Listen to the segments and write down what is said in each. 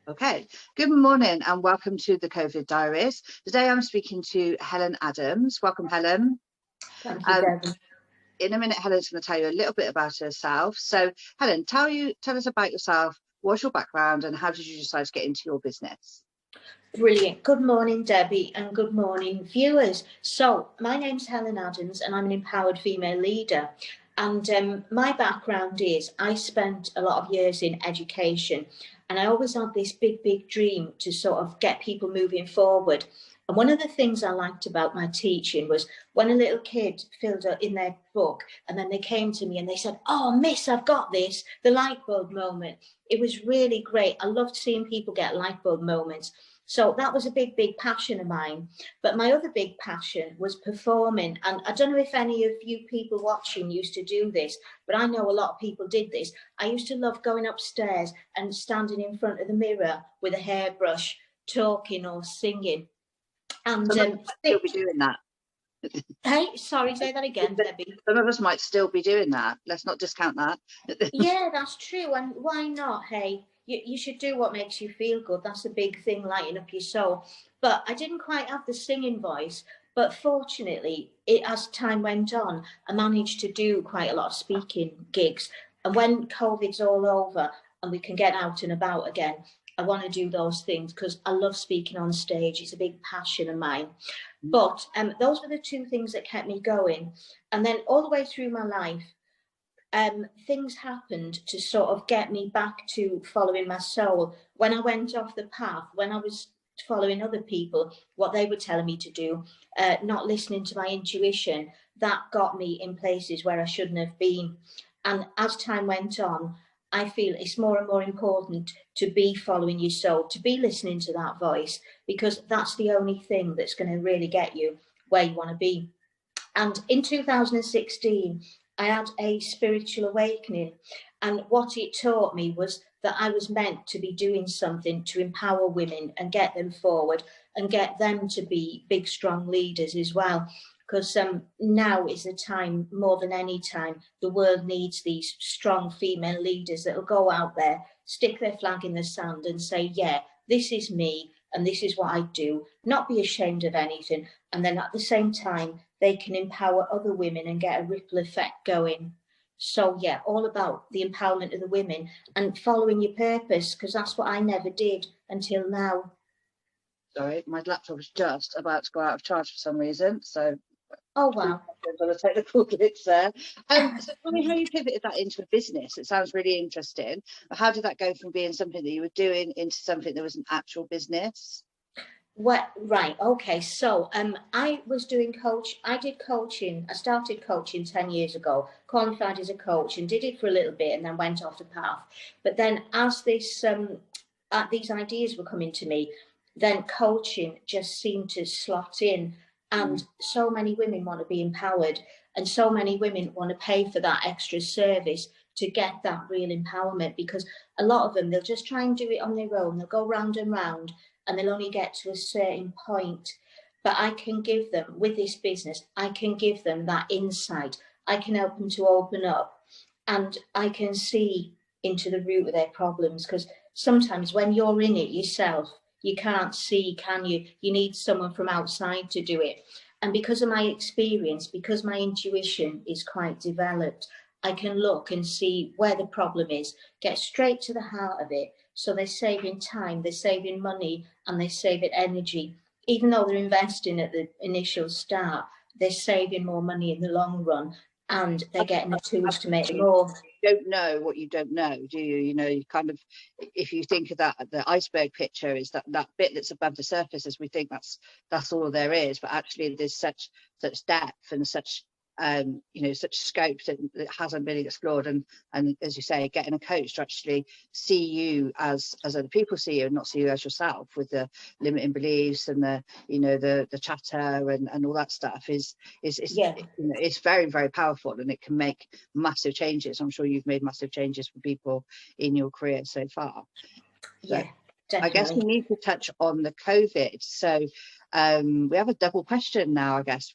Okay, good morning and welcome to the COVID Diaries. Today I'm speaking to Helen Adams. Welcome, Helen. Thank you, Debbie. In a minute, Helen's going to tell you a little bit about herself. So, Helen, tell us about yourself. What's your background and how did you decide to get into your business? Brilliant. Good morning, Debbie, and good morning, viewers. So, my name's Helen Adams and I'm an empowered female leader. And my background is I spent a lot of years in education, and I always had this big dream to sort of get people moving forward. And one of the things I liked about my teaching was when a little kid filled out in their book and then they came to me and they said, "Oh, miss, I've got this," the light bulb moment. It was really great. I loved seeing people get light bulb moments. So that was a big passion of mine. But my other big passion was performing. And I don't know if any of you people watching used to do this, but I know a lot of people did this. I used to love going upstairs and standing in front of the mirror with a hairbrush, talking or singing. And still be doing that. Hey, sorry, say that again, Debbie. Some of us might still be doing that. Let's not discount that. Yeah, that's true. And why not? Hey, you should do what makes you feel good. That's a big thing, lighting up your soul. But I didn't quite have the singing voice. But fortunately, as time went on, I managed to do quite a lot of speaking gigs. And when COVID's all over and we can get out and about again, I want to do those things because I love speaking on stage. It's a big passion of mine. But those were the two things that kept me going. And then all the way through my life, things happened to sort of get me back to following my soul. When I went off the path, when I was following other people, what they were telling me to do, not listening to my intuition, that got me in places where I shouldn't have been. And as time went on, I feel it's more and more important to be following your soul, to be listening to that voice, because that's the only thing that's going to really get you where you want to be. And in 2016, I had a spiritual awakening. And what it taught me was that I was meant to be doing something to empower women and get them forward and get them to be big, strong leaders as well. Because now is the time, more than any time, the world needs these strong female leaders that will go out there, stick their flag in the sand and say, yeah, this is me and this is what I do, not be ashamed of anything. And then at the same time, they can empower other women and get a ripple effect going. So yeah, all about the empowerment of the women and following your purpose, because that's what I never did until now. Sorry, my laptop was just about to go out of charge for some reason. So, oh wow, on the technical glitch there. So tell me how you pivoted that into a business. It sounds really interesting. But how did that go from being something that you were doing into something that was an actual business? Well, right, okay. So I was doing I did coaching. I started coaching 10 years ago, qualified as a coach and did it for a little bit and then went off the path. But then as these ideas were coming to me, then coaching just seemed to slot in. And so many women want to be empowered and so many women want to pay for that extra service to get that real empowerment, because a lot of them, they'll just try and do it on their own. They'll go round and round and they'll only get to a certain point. But I can give them, with this business, I can give them that insight. I can help them to open up and I can see into the root of their problems, because sometimes when you're in it yourself, you can't see, can you? You need someone from outside to do it. And because of my experience, because my intuition is quite developed, I can look and see where the problem is, get straight to the heart of it. So they're saving time, they're saving money, and they're saving energy. Even though they're investing at the initial start, they're saving more money in the long run, and they're getting the tools to make more. You don't know what you don't know, do you? You know, you kind of, if you think of that, the iceberg picture is that bit that's above the surface, as we think that's all there is, but actually there's such depth and such such scope that hasn't been explored, and as you say, getting a coach to actually see you as other people see you and not see you as yourself, with the limiting beliefs and the chatter and all that stuff is it's very, very powerful, and it can make massive changes. I'm sure you've made massive changes for people in your career so far. So yeah, definitely. I guess we need to touch on the COVID. So we have a double question now. I guess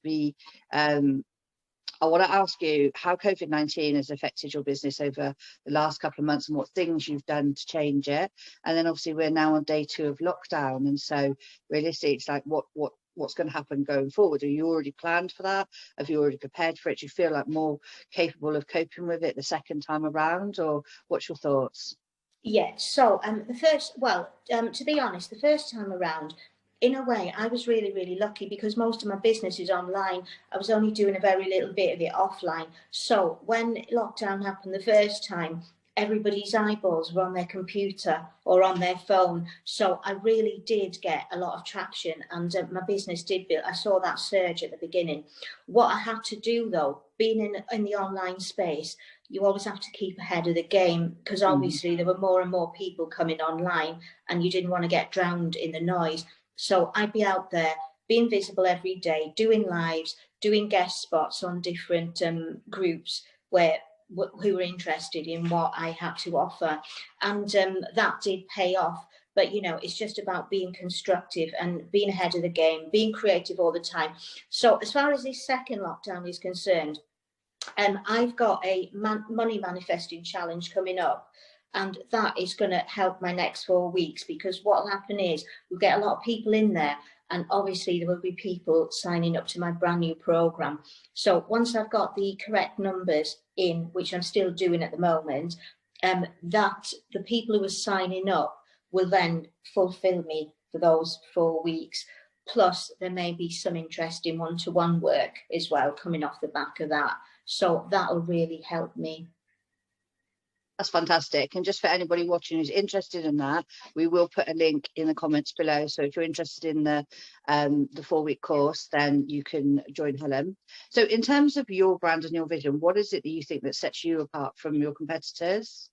I want to ask you how COVID-19 has affected your business over the last couple of months and what things you've done to change it. And then obviously we're now on day 2 of lockdown. And so realistically, it's like what's going to happen going forward? Are you already planned for that? Have you already prepared for it? Do you feel like more capable of coping with it the second time around, or what's your thoughts? Yeah, so to be honest, the first time around, in a way, I was really, really lucky because most of my business is online. I was only doing a very little bit of it offline. So when lockdown happened the first time, everybody's eyeballs were on their computer or on their phone. So I really did get a lot of traction, and my business did build. I saw that surge at the beginning. What I had to do, though, being in the online space, you always have to keep ahead of the game, because obviously there were more and more people coming online and you didn't want to get drowned in the noise. So I'd be out there being visible every day, doing lives, doing guest spots on different groups who were interested in what I had to offer. And that did pay off. But, you know, it's just about being constructive and being ahead of the game, being creative all the time. So as far as this second lockdown is concerned, I've got a money manifesting challenge coming up, and that is going to help my next 4 weeks, because what will happen is we'll get a lot of people in there, and obviously there will be people signing up to my brand new program. So once I've got the correct numbers in, which I'm still doing at the moment, that the people who are signing up will then fulfill me for those 4 weeks. Plus, there may be some interest in one-to-one work as well coming off the back of that. So that'll really help me. That's fantastic. And just for anybody watching who's interested in that, we will put a link in the comments below. So if you're interested in the 4-week course, then you can join Helen. So in terms of your brand and your vision, what is it that you think that sets you apart from your competitors?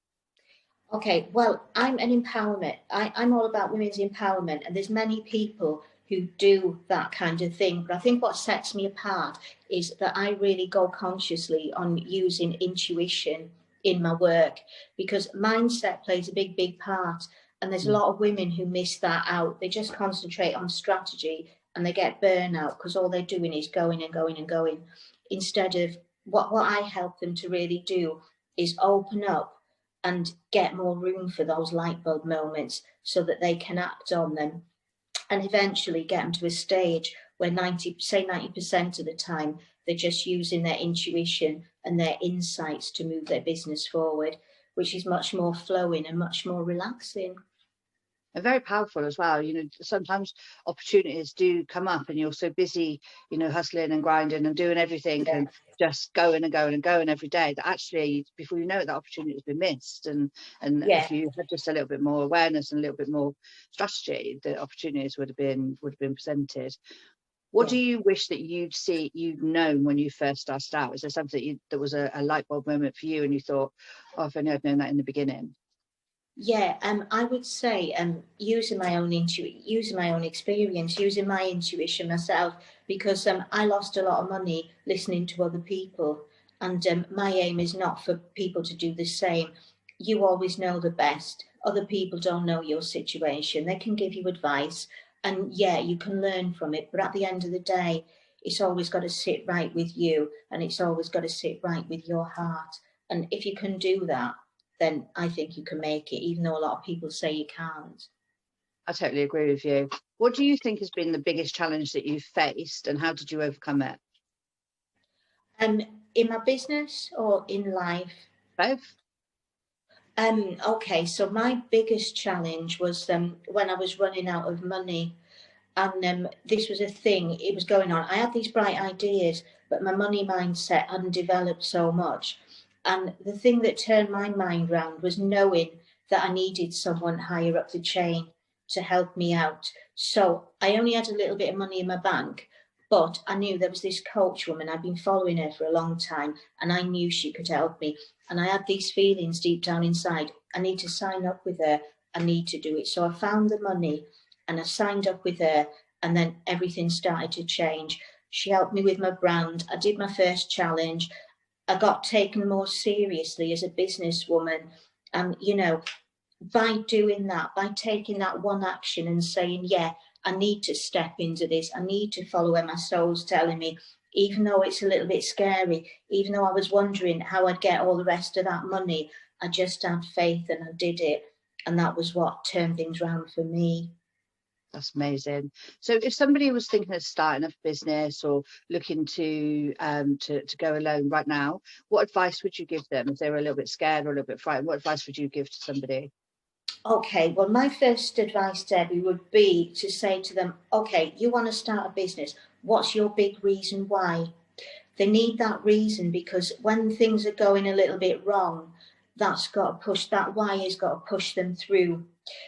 Okay, well, I'm an empowerment. I'm all about women's empowerment, and there's many people who do that kind of thing. But I think what sets me apart is that I really go consciously on using intuition in my work, because mindset plays a big part. And there's a lot of women who miss that out. They just concentrate on strategy and they get burnout because all they're doing is going and going and going. Instead of what I help them to really do is open up and get more room for those light bulb moments so that they can act on them, and eventually get them to a stage where 90% of the time they're just using their intuition and their insights to move their business forward, which is much more flowing and much more relaxing. And very powerful as well. You know, sometimes opportunities do come up and you're so busy, you know, hustling and grinding and doing everything and just going and going and going every day, that actually before you know it, that opportunity has been missed. And if you had just a little bit more awareness and a little bit more strategy, the opportunities would have been presented. What do you wish that you'd known when you first started out? Is there something that was a light bulb moment for you and you thought, oh, if only I'd known that in the beginning? Yeah, I would say using my own experience, using my intuition myself, because I lost a lot of money listening to other people, and my aim is not for people to do the same. You always know the best. Other people don't know your situation. They can give you advice, and yeah, you can learn from it. But at the end of the day, it's always got to sit right with you, and it's always got to sit right with your heart. And if you can do that, then I think you can make it, even though a lot of people say you can't. I totally agree with you. What do you think has been the biggest challenge that you've faced, and how did you overcome it? In my business or in life? Both. Okay, so my biggest challenge was when I was running out of money. And this was a thing, it was going on. I had these bright ideas, but my money mindset hadn't developed so much. And the thing that turned my mind round was knowing that I needed someone higher up the chain to help me out. So I only had a little bit of money in my bank, but I knew there was this coach woman. I'd been following her for a long time, and I knew she could help me. And I had these feelings deep down inside, I need to sign up with her. I need to do it. So I found the money and I signed up with her, and then everything started to change. She helped me with my brand. I did my first challenge. I got taken more seriously as a businesswoman. And, you know, by doing that, by taking that one action and saying, yeah, I need to step into this, I need to follow where my soul's telling me, even though it's a little bit scary, even though I was wondering how I'd get all the rest of that money, I just had faith and I did it. And that was what turned things around for me. That's amazing. So if somebody was thinking of starting a business or looking to go alone right now, what advice would you give them if they were a little bit scared or a little bit frightened? What advice would you give to somebody? Okay, well, my first advice, Debbie, would be to say to them, okay, you want to start a business. What's your big reason why? They need that reason, because when things are going a little bit wrong, that why has got to push them through.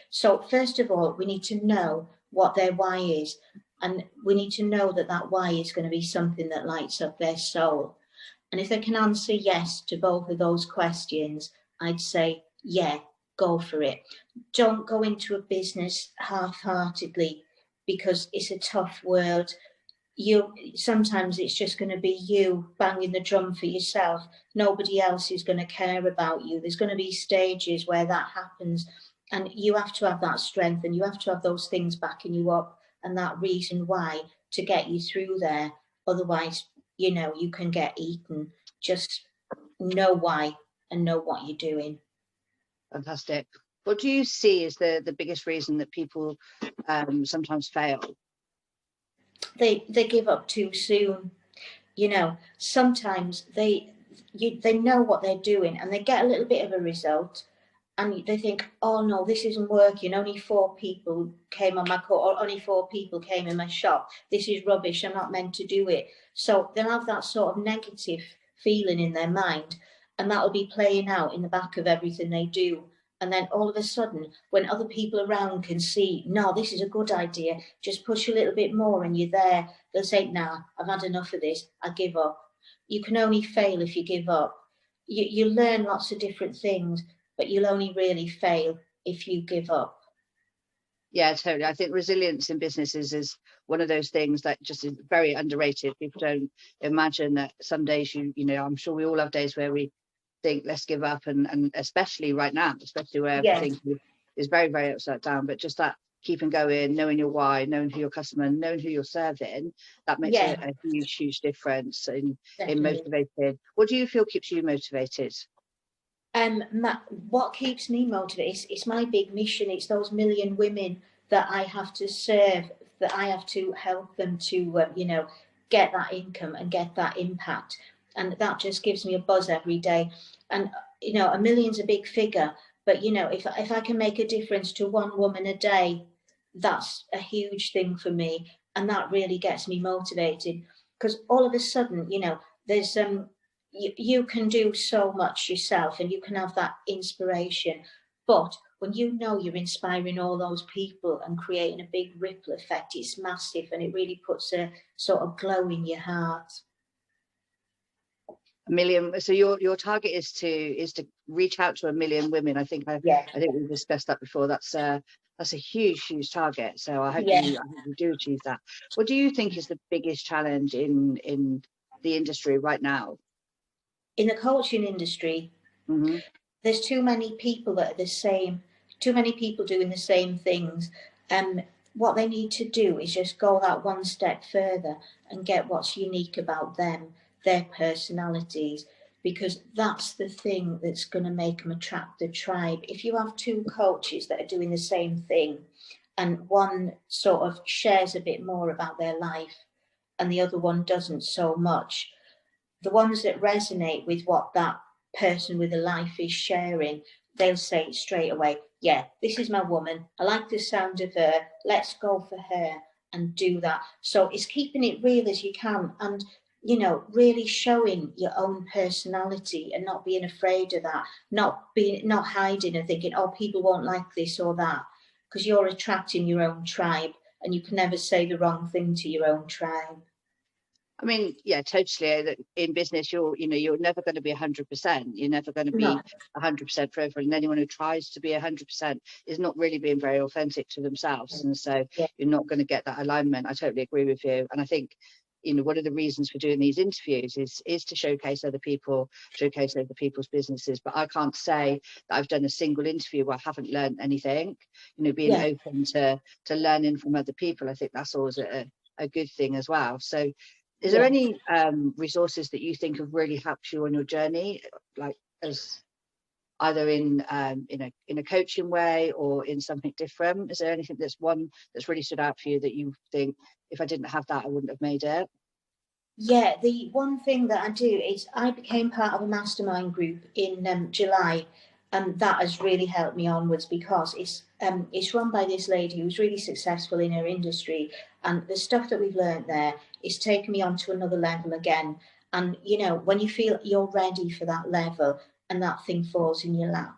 So first of all, we need to know what their why is. And we need to know that that why is going to be something that lights up their soul. And if they can answer yes to both of those questions, I'd say, yeah, go for it. Don't go into a business half-heartedly, because it's a tough world. Sometimes it's just going to be you banging the drum for yourself. Nobody else is going to care about you. There's going to be stages where that happens, and you have to have that strength, and you have to have those things backing you up and that reason why to get you through there. Otherwise, you can get eaten. Just know why and know what you're doing. Fantastic. What do you see as the biggest reason that people sometimes fail? They give up too soon. Sometimes they know what they're doing, and they get a little bit of a result, and they think, oh no, this isn't working. Only 4 people came on my course, or only 4 people came in my shop. This is rubbish. I'm not meant to do it. So they'll have that sort of negative feeling in their mind, and that'll be playing out in the back of everything they do. And then all of a sudden, when other people around can see, no, this is a good idea, just push a little bit more and you're there, they'll say, nah, I've had enough of this, I give up. You can only fail if you give up. You learn lots of different things, but you'll only really fail if you give up. Yeah, totally. I think resilience in businesses is one of those things that just is very underrated. People don't imagine that some days I'm sure we all have days where we think let's give up, and especially right now, especially where everything is very, very upside down. But just that keeping going, knowing your why, knowing who your customer, knowing who you're serving, that makes a huge difference in motivated. What do you feel keeps you motivated? What keeps me motivated it's my big mission. It's those million women that I have to serve, that I have to help them to get that income and get that impact, and that just gives me a buzz every day. And a million's a big figure, but if I can make a difference to one woman a day, that's a huge thing for me, and that really gets me motivated, because all of a sudden there's you can do so much yourself, and you can have that inspiration, but when you're inspiring all those people and creating a big ripple effect, it's massive, and it really puts a sort of glow in your heart. A million. So your target is to reach out to 1 million women. I think we discussed that before. That's a huge target. So I hope you do achieve that. What do you think is the biggest challenge in the industry right now? In the coaching industry, there's too many people that are the same, too many people doing the same things. What they need to do is just go that one step further and get what's unique about them, their personalities, because that's the thing that's going to make them attract the tribe. If you have 2 coaches that are doing the same thing, and one sort of shares a bit more about their life and the other one doesn't so much, the ones that resonate with what that person with a life is sharing, they'll say straight away, yeah, this is my woman. I like the sound of her. Let's go for her and do that. So it's keeping it real as you can, and really showing your own personality and not being afraid of that, not hiding and thinking, oh, people won't like this or that, because you're attracting your own tribe, and you can never say the wrong thing to your own tribe. I mean, yeah, totally. In business, you're never going to be 100%. You're never going to be 100% for everyone. And anyone who tries to be 100% is not really being very authentic to themselves. And so you're not going to get that alignment. I totally agree with you. And I think, one of the reasons for doing these interviews is to showcase other people's businesses. But I can't say that I've done a single interview where I haven't learned anything. Being open to learning from other people, I think that's always a good thing as well. So Is there any resources that you think have really helped you on your journey, like as either in a coaching way or in something different? Is there anything that's really stood out for you that you think, if I didn't have that, I wouldn't have made it? Yeah, the one thing that I do is I became part of a mastermind group in July, and that has really helped me onwards, because it's run by this lady who's really successful in her industry, and the stuff that we've learned there is taking me on to another level again. And you know, when you feel you're ready for that level and that thing falls in your lap,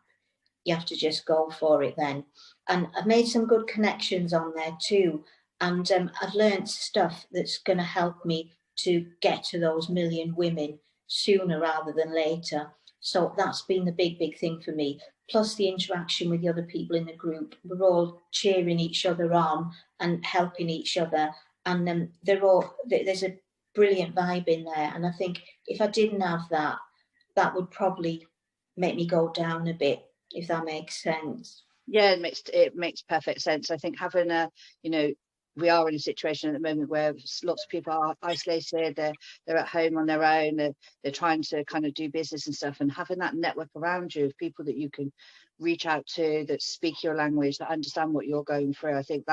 you have to just go for it then. And I've made some good connections on there too, and I've learned stuff that's going to help me to get to those million women sooner rather than later. So that's been the big thing for me. Plus the interaction with the other people in the group. We're all cheering each other on and helping each other. And there's a brilliant vibe in there. And I think if I didn't have that, that would probably make me go down a bit, if that makes sense. Yeah, it makes perfect sense. I think having we are in a situation at the moment where lots of people are isolated, they're at home on their own, they're trying to kind of do business and stuff, and having that network around you of people that you can reach out to, that speak your language, that understand what you're going through. I think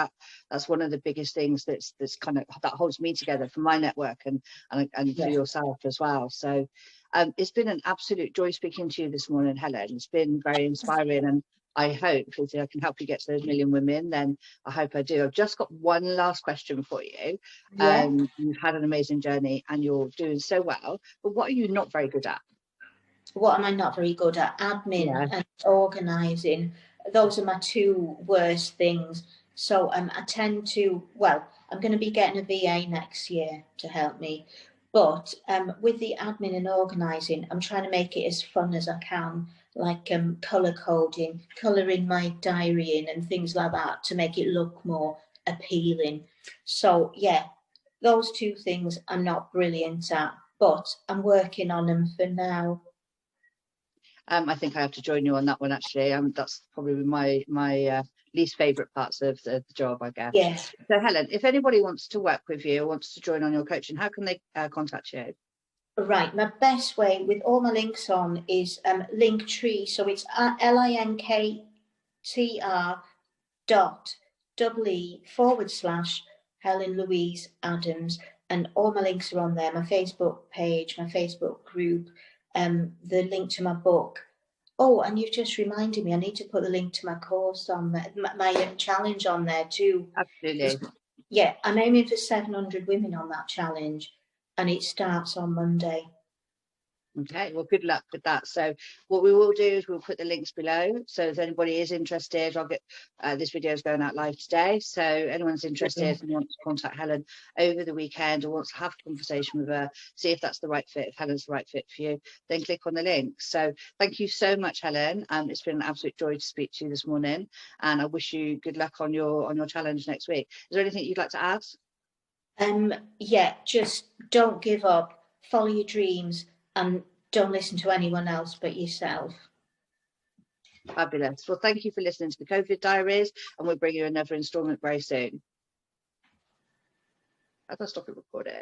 that's one of the biggest things that's kind of that holds me together for my network and for yourself as well. So it's been an absolute joy speaking to you this morning, Helen. It's been very inspiring, and I hope if I can help you get to those million women, then I hope I do. I've just got one last question for you. You've had an amazing journey and you're doing so well, but what are you not very good at? What am I not very good at? Admin and organising. Those are my two worst things. So I tend to, I'm going to be getting a VA next year to help me. But with the admin and organising, I'm trying to make it as fun as I can, like colour coding, colouring my diary in and things like that to make it look more appealing. So yeah, those two things I'm not brilliant at, but I'm working on them for now. I think I have to join you on that one, actually. That's probably my least favourite parts of the job, I guess. Yes. So Helen, if anybody wants to work with you or wants to join on your coaching, how can they contact you? Right, my best way with all my links on is Linktree. So it's linktr.ee/. Helen Louise Adams, and all my links are on there. My Facebook page, my Facebook group, the link to my book. Oh, and you've just reminded me, I need to put the link to my course on there, my challenge on there too. Absolutely. Yeah, I'm aiming for 700 women on that challenge, and it starts on Monday. Okay, well, good luck with that. So what we will do is we'll put the links below. So if anybody is interested, I'll get this video is going out live today. So anyone's interested and wants to contact Helen over the weekend or wants to have a conversation with her, see if that's the right fit, if Helen's the right fit for you, then click on the link. So thank you so much, Helen. It's been an absolute joy to speak to you this morning, and I wish you good luck on your challenge next week. Is there anything you'd like to add? Yeah, just don't give up, follow your dreams, and don't listen to anyone else but yourself. Fabulous. Well, thank you for listening to the COVID Diaries, and we'll bring you another instalment very soon. I'll stop it recording.